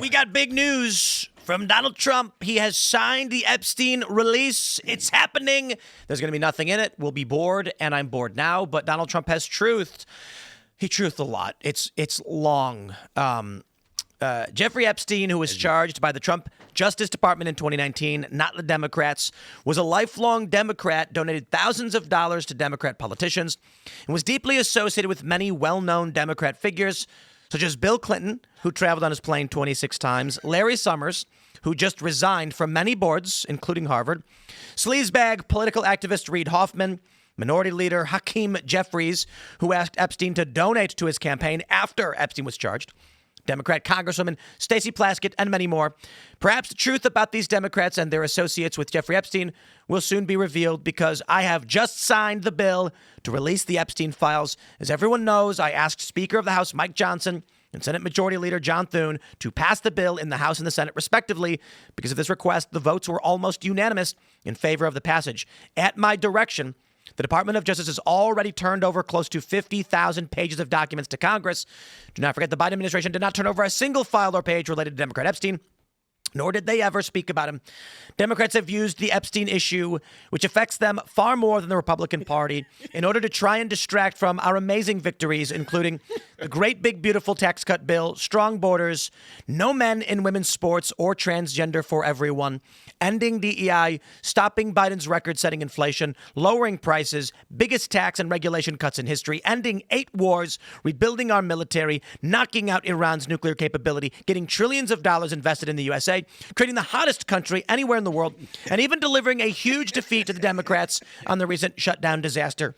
We got big news from Donald Trump. He has signed the Epstein release. It's happening. There's going to be nothing in it. We'll be bored, and I'm bored now. But Donald Trump has truthed. He truthed a lot. It's long. Jeffrey Epstein, who was charged by the Trump Justice Department in 2019, not the Democrats, was a lifelong Democrat, donated thousands of dollars to Democrat politicians, and was deeply associated with many well-known Democrat figures, such as Bill Clinton, who traveled on his plane 26 times, Larry Summers, who just resigned from many boards, including Harvard, sleazebag political activist Reid Hoffman, Minority Leader Hakeem Jeffries, who asked Epstein to donate to his campaign after Epstein was charged, Democrat Congresswoman Stacey Plaskett, and many more. Perhaps the truth about these Democrats and their associates with Jeffrey Epstein will soon be revealed, because I have just signed the bill to release the Epstein files. As everyone knows, I asked Speaker of the House Mike Johnson and Senate Majority Leader John Thune to pass the bill in the House and the Senate, respectively. Because of this request, the votes were almost unanimous in favor of the passage. At my direction, the Department of Justice has already turned over close to 50,000 pages of documents to Congress. Do not forget, the Biden administration did not turn over a single file or page related to Democrat Epstein, nor did they ever speak about him. Democrats have used the Epstein issue, which affects them far more than the Republican Party, in order to try and distract from our amazing victories, including the great big beautiful tax cut bill, strong borders, no men in women's sports or transgender for everyone, ending DEI, stopping Biden's record-setting inflation, lowering prices, biggest tax and regulation cuts in history, ending 8 wars, rebuilding our military, knocking out Iran's nuclear capability, getting trillions of dollars invested in the USA, creating the hottest country anywhere in the world, and even delivering a huge defeat to the Democrats on the recent shutdown disaster.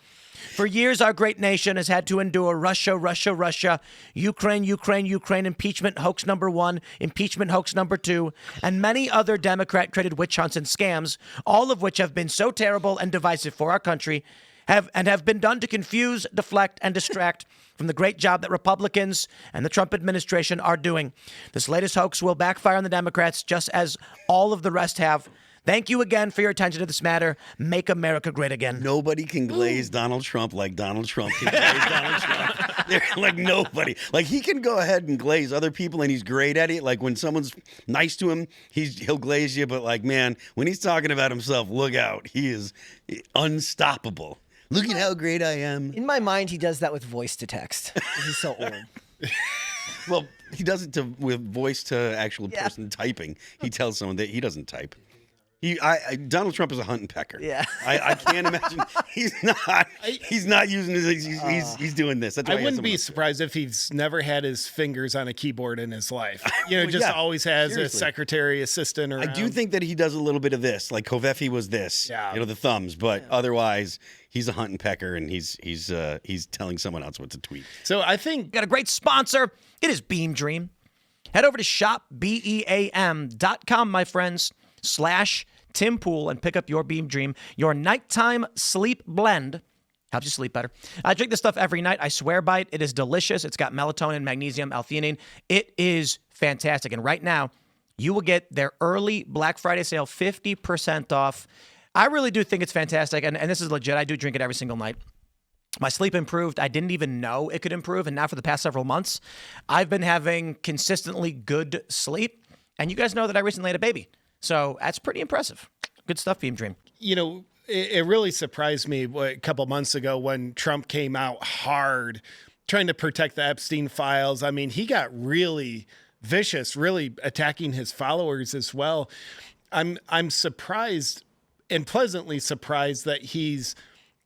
For years, our great nation has had to endure Russia, Russia, Russia, Ukraine, Ukraine, Ukraine, impeachment hoax number 1, impeachment hoax number 2, and many other Democrat-created witch hunts and scams, all of which have been so terrible and divisive for our country, have been done to confuse, deflect, and distract from the great job that Republicans and the Trump administration are doing. This latest hoax will backfire on the Democrats, just as all of the rest have. Thank you again for your attention to this matter. Make America great again. Nobody can glaze Donald Trump like Donald Trump can glaze Donald Trump. They're like nobody. Like, he can go ahead and glaze other people, and he's great at it. Like, when someone's nice to him, he'll glaze you. But, like, man, when he's talking about himself, look out. He is unstoppable. Look at how great I am. In my mind, he does that with voice to text. He's so old. Well, he does it with voice to actual person typing. He tells someone that he doesn't type. Donald Trump is a hunt and pecker. Yeah. I can't imagine. He's not using his. He's doing this. That's why I wouldn't be surprised if he's never had his fingers on a keyboard in his life. Always has a secretary assistant around. I do think that he does a little bit of this. Like Koveffi was this. Yeah. The thumbs. But otherwise, he's a hunt and pecker, and he's telling someone else what to tweet. So I think Got a great sponsor. It is Beam Dream. Head over to shopbeam.com, my friends, /Tim Pool, and pick up your Beam Dream, your nighttime sleep blend. Helps you sleep better. I drink this stuff every night. I swear by it. It is delicious. It's got melatonin, magnesium, L-theanine. It is fantastic. And right now, you will get their early Black Friday sale, 50% off. I really do think it's fantastic. And this is legit. I do drink it every single night. My sleep improved. I didn't even know it could improve. And now for the past several months, I've been having consistently good sleep. And you guys know that I recently had a baby. So that's pretty impressive. Good stuff, Beam Dream. It really surprised me a couple months ago when Trump came out hard trying to protect the Epstein files. I mean, he got really vicious, really attacking his followers as well. I'm surprised and pleasantly surprised that he's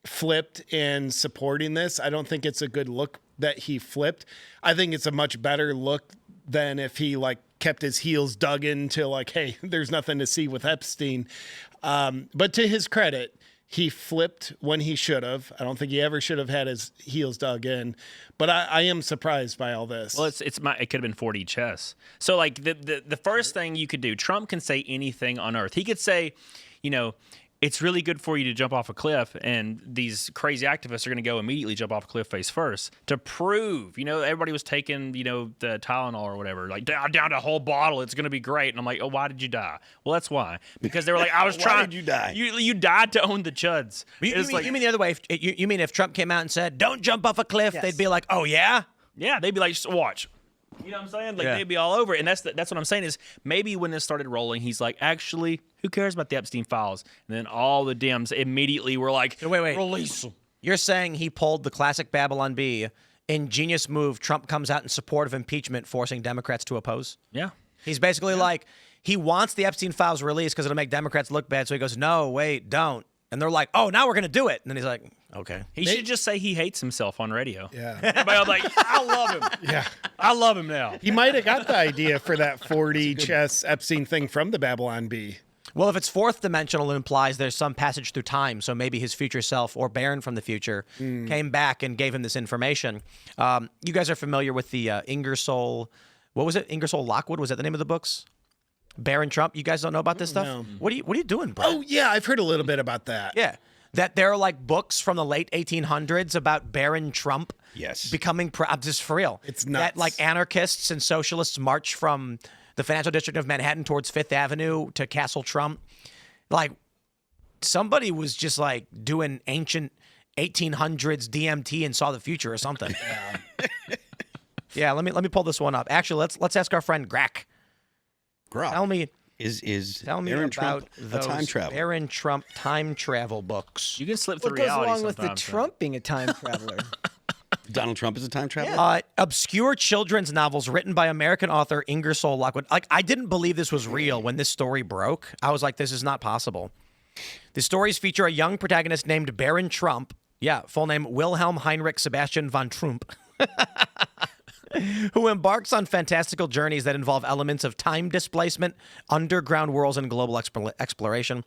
flipped in supporting this. I don't think it's a good look that he flipped. I think it's a much better look than if he kept his heels dug into hey, there's nothing to see with Epstein. But to his credit, he flipped when he should have. I don't think he ever should have had his heels dug in. But I am surprised by all this. Well, it could have been 4D chess. So the first thing you could do, Trump can say anything on earth. He could say, it's really good for you to jump off a cliff, and these crazy activists are going to go immediately jump off a cliff face first to prove, everybody was taking, the Tylenol or whatever, down to a whole bottle. It's going to be great. And I'm like, oh, why did you die? Well, that's why. Because they were like, I was trying. Why did you die? You died to own the chuds. You mean the other way? You mean if Trump came out and said, don't jump off a cliff, Yes. they'd be like, oh, yeah? Yeah, they'd be like, watch. You know what I'm saying? Like Yeah. they'd be all over it. And that's what I'm saying is maybe when this started rolling, he's like, actually, who cares about the Epstein files? And then all the Dems immediately were like, Wait. release them. You're saying he pulled the classic Babylon Bee. Ingenious move. Trump comes out in support of impeachment, forcing Democrats to oppose. Yeah. He's basically like, he wants the Epstein files released because it'll make Democrats look bad. So he goes, no, wait, don't. And they're like, oh, now we're going to do it. And then he's like, okay. He should just say he hates himself on radio. Yeah. Everybody will be like, I love him. Yeah. I love him now. He might have got the idea for that 40 chess Epstein thing from the Babylon Bee. Well, if it's fourth dimensional, it implies there's some passage through time. So maybe his future self or Baron from the future came back and gave him this information. You guys are familiar with the Ingersoll, what was it? Ingersoll Lockwood? Was that the name of the books? Baron Trump? You guys don't know about this stuff? No. What are you doing, bro? Oh, yeah. I've heard a little bit about that. Yeah. That there are like books from the late 1800s about Baron Trump Yes. becoming, I'm just for real. It's That nuts. like anarchists and socialists march from the financial district of Manhattan towards Fifth Avenue to Castle Trump. Like somebody was just like doing ancient 1800s DMT and saw the future or something. Yeah, let me pull this one up. Actually, let's ask our friend Grack. Tell me Is Aaron Aaron Trump Trump a those time traveler? Baron Trump time travel books. You can slip through What goes reality along with the sometimes, man. Trump being a time traveler? Donald Trump is a time traveler? Obscure children's novels written by American author Ingersoll Lockwood. Like, I didn't believe this was real when this story broke. I was like, this is not possible. The stories feature a young protagonist named Baron Trump. Yeah, full name Wilhelm Heinrich Sebastian von Trump. Who embarks on fantastical journeys that involve elements of time displacement, underground worlds, and global exploration.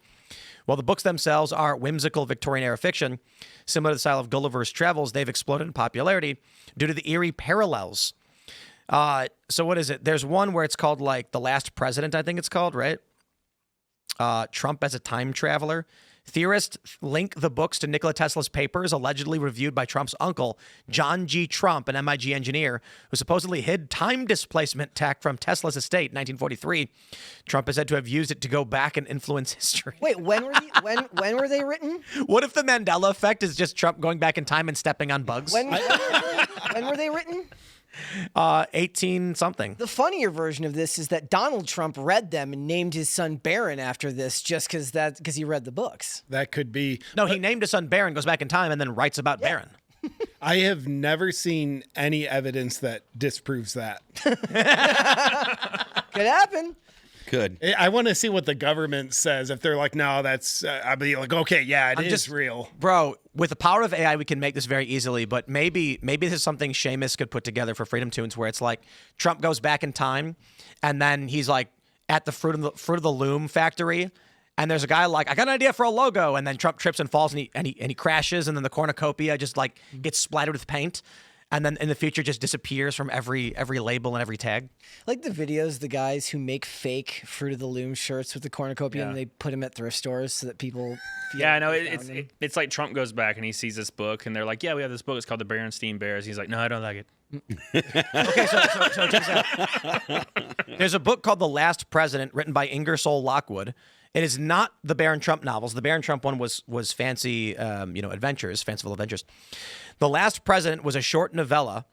While the books themselves are whimsical Victorian-era fiction, similar to the style of Gulliver's Travels, they've exploded in popularity due to the eerie parallels. So what is it? There's one where it's called like The Last President, I think it's called, right? Trump as a time traveler. Theorists link the books to Nikola Tesla's papers, allegedly reviewed by Trump's uncle, John G. Trump, an MIT engineer, who supposedly hid time displacement tech from Tesla's estate in 1943. Trump is said to have used it to go back and influence history. Wait, when were they written? What if the Mandela effect is just Trump going back in time and stepping on bugs? When were they written? 18 something. The funnier version of this is that Donald Trump read them and named his son Barron after this just because he read the books. That could be. No, he named his son Baron, goes back in time, and then writes about Baron. I have never seen any evidence that disproves that. Could happen. Good. I want to see what the government says. If they're like, no, that's, I'd be like, okay, yeah, it is real. Bro, with the power of AI, we can make this very easily, but maybe this is something Seamus could put together for Freedom Tunes where it's like Trump goes back in time and then he's like at the Fruit of the Loom factory and there's a guy like, I got an idea for a logo, and then Trump trips and falls and he crashes, and then the cornucopia just like gets splattered with paint. And then in the future just disappears from every label and every tag. Like the videos, the guys who make fake Fruit of the Loom shirts with the cornucopia and they put them at thrift stores so that people feel Yeah, I know. like they found them. It's like Trump goes back and he sees this book, and they're like, "Yeah, we have this book. It's called The Berenstein Bears." He's like, "No, I don't like it." Okay, so check this out. There's a book called The Last President, written by Ingersoll Lockwood. It is not the Baron Trump novels. The Baron Trump one was fancy, adventures, fanciful adventures. The Last President was a short novella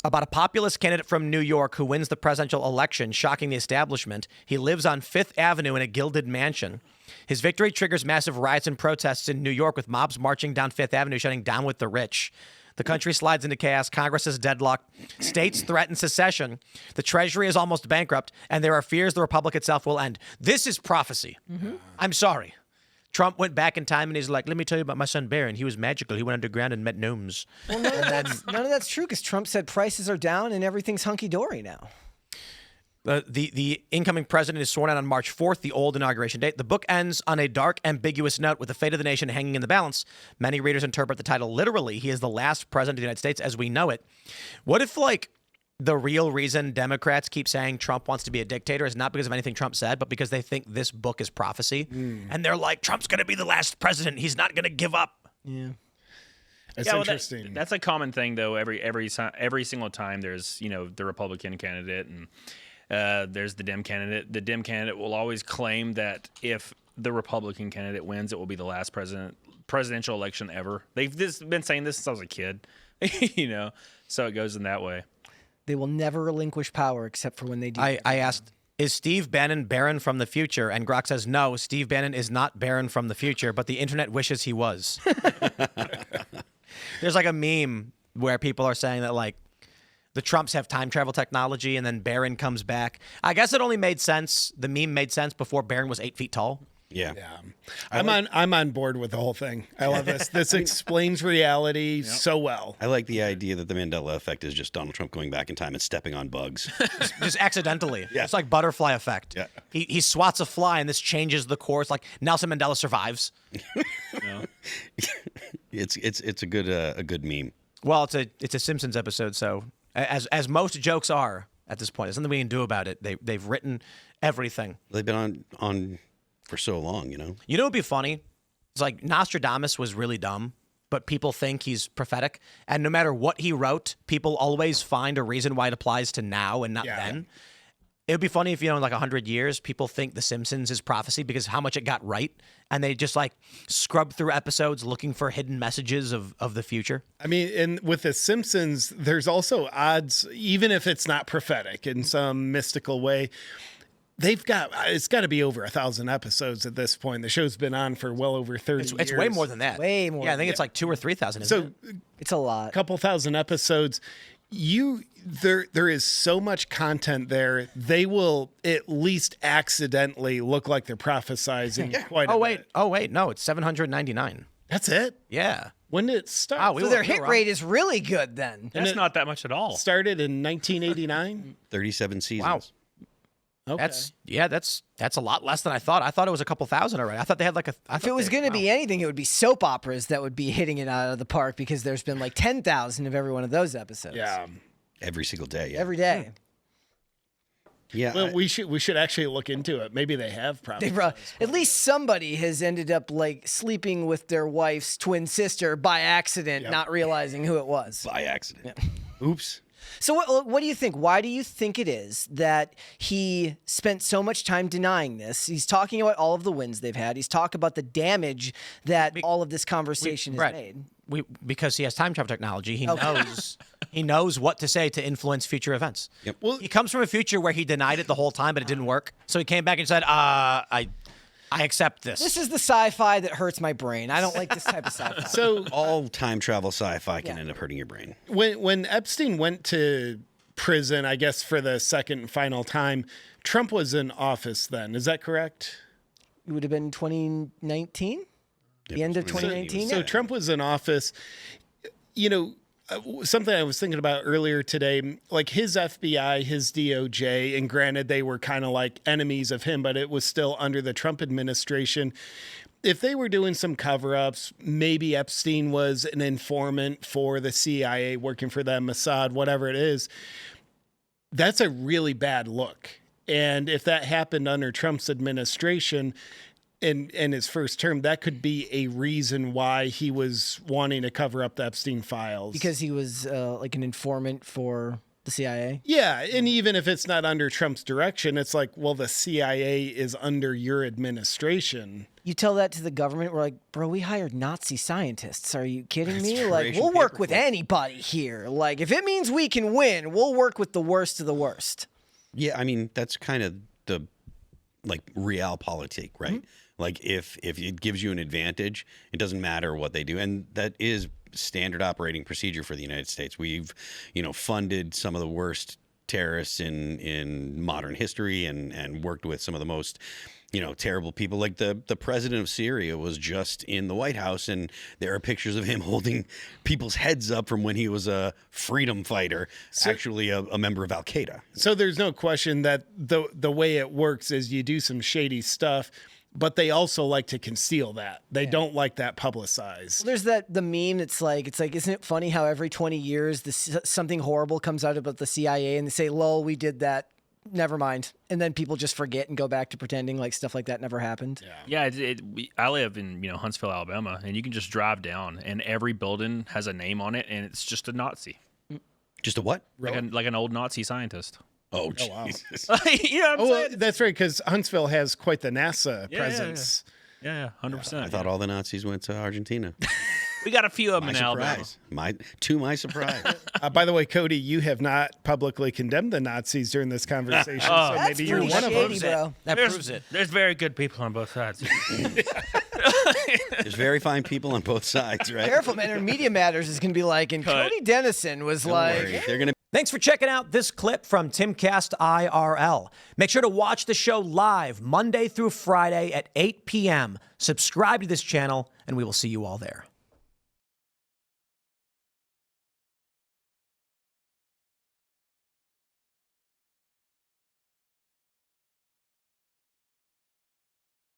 about a populist candidate from New York who wins the presidential election, shocking the establishment. He lives on Fifth Avenue in a gilded mansion. His victory triggers massive riots and protests in New York, with mobs marching down Fifth Avenue, shouting "Down with the rich." The country slides into chaos. Congress is deadlocked. States threaten secession. The Treasury is almost bankrupt, and there are fears the Republic itself will end. This is prophecy. I'm sorry. Trump went back in time and he's like, let me tell you about my son Baron. He was magical. He went underground and met gnomes. Well, none of that's true because Trump said prices are down and everything's hunky-dory now. The incoming president is sworn in on March 4th, the old inauguration date. The book ends on a dark, ambiguous note with the fate of the nation hanging in the balance. Many readers interpret the title literally. He is the last president of the United States as we know it. What if, like, the real reason Democrats keep saying Trump wants to be a dictator is not because of anything Trump said, but because they think this book is prophecy? And they're like, Trump's going to be the last president. He's not going to give up. Yeah. It's Yeah, well, interesting. that's a common thing, though. Every single time there's the Republican candidate and there's the Dem candidate. The Dem candidate will always claim that if the Republican candidate wins, it will be the last presidential election ever. They've been saying this since I was a kid, so it goes in that way. They will never relinquish power except for when they do. I asked, is Steve Bannon Baron from the future? And Grok says, no, Steve Bannon is not Baron from the future, but the internet wishes he was. There's like a meme where people are saying that like the Trumps have time travel technology and then Barron comes back. I guess it only made sense. The meme made sense before Barron was 8 feet tall. Yeah. I'm on board with the whole thing. I love this. This explains reality so well. I like the idea that the Mandela effect is just Donald Trump going back in time and stepping on bugs. Just accidentally. Yeah. It's like butterfly effect. Yeah. He swats a fly and this changes the course. Like Nelson Mandela survives. It's a good meme. Well, it's a Simpsons episode, so as most jokes are at this point, there's nothing we can do about it. They've written everything. They've been on for so long, you know. You know what'd be funny? It's like Nostradamus was really dumb, but people think he's prophetic. And no matter what he wrote, people always find a reason why it applies to now and not then. It would be funny if, in like 100 years, people think The Simpsons is prophecy because how much it got right. And they just like scrub through episodes looking for hidden messages of the future. I mean, and with The Simpsons, there's also odds, even if it's not prophetic in some mystical way, it's got to be over 1,000 episodes at this point. The show's been on for well over 30 years. It's way more than that. Way more. Yeah, I think it's like 2,000 or 3,000. So It's a lot. a couple thousand episodes. There is so much content there. They will at least accidentally look like they're prophesizing quite a bit. Oh wait, no, it's 799. That's it? Yeah. When did it start? Oh, So their hit rate is really good then. That's not that much at all. Started in 1989? 37 seasons. Wow. Okay. That's a lot less than I thought. I thought it was a couple thousand already. I thought they had like If it was going to be anything, it would be soap operas that would be hitting it out of the park because there's been like 10,000 of every one of those episodes. Yeah. Every single day. Yeah. Every day. Yeah. Well, we should actually look into it. Maybe they have probably. At least somebody has ended up like sleeping with their wife's twin sister by accident, not realizing who it was. by accident. Oops. So what do you think? Why do you think it is that he spent so much time denying this? He's talking about all of the wins they've had. He's talking about the damage that all of this conversation has made. Because he has time travel technology, he knows what to say to influence future events. Yep. Well, he comes from a future where he denied it the whole time, but it didn't work. So he came back and said, I accept this. This is the sci-fi that hurts my brain. I don't like this type of sci-fi. So All time travel sci-fi can end up hurting your brain. when Epstein went to prison, I guess for the second and final time, Trump was in office then. Is that correct? It would have been 2019? The end of 2019? So Trump was in office. Something I was thinking about earlier today, like his FBI, his DOJ, and granted they were kind of like enemies of him, but it was still under the Trump administration. If they were doing some cover-ups, maybe Epstein was an informant for the CIA, working for them, Mossad, whatever it is, that's a really bad look. And if that happened under Trump's administration, in his first term, that could be a reason why he was wanting to cover up the Epstein files. Because he was like an informant for the CIA? Yeah, and even if it's not under Trump's direction, it's like, well, the CIA is under your administration. You tell that to the government, we're like, bro, we hired Nazi scientists. Are you kidding me? Like, Expiration we'll work with paperclip. anybody here. Like, if it means we can win, we'll work with the worst of the worst. Yeah, I mean, that's kind of the realpolitik, right? Like if it gives you an advantage, it doesn't matter what they do. And that is standard operating procedure for the United States. We've, funded some of the worst terrorists in modern history and worked with some of the most, terrible people. Like the president of Syria was just in the White House, and there are pictures of him holding people's heads up from when he was a freedom fighter, actually a member of Al-Qaeda. So there's no question that the way it works is you do some shady stuff, but they also like to conceal that. They don't like that publicized. There's the meme that's like, isn't it funny how every 20 years something horrible comes out about the CIA and they say, lol, we did that. Never mind. And then people just forget and go back to pretending like stuff like that never happened. Yeah, I live in Huntsville, Alabama, and you can just drive down, and every building has a name on it, and it's just a Nazi, Just a what? like an old Nazi scientist. Oh, wow. Jesus. You know what I'm Well, saying? that's right, because Huntsville has quite the NASA Yeah, presence. Yeah, 100%. I thought all the Nazis went to Argentina. We got a few of them My in Alabama. surprise. To my surprise. By the way, Cody, you have not publicly condemned the Nazis during this conversation, so That's maybe you're pretty one of shady, them. bro. That There's, proves it. there's very good people on both sides. There's very fine people on both sides, right? Careful, man. Or Media Matters is going to be like, and Cut. Cody Dennison was Don't like, worry. They're gonna. Thanks for checking out this clip from Timcast IRL. Make sure to watch the show live Monday through Friday at 8 p.m. Subscribe to this channel, and we will see you all there.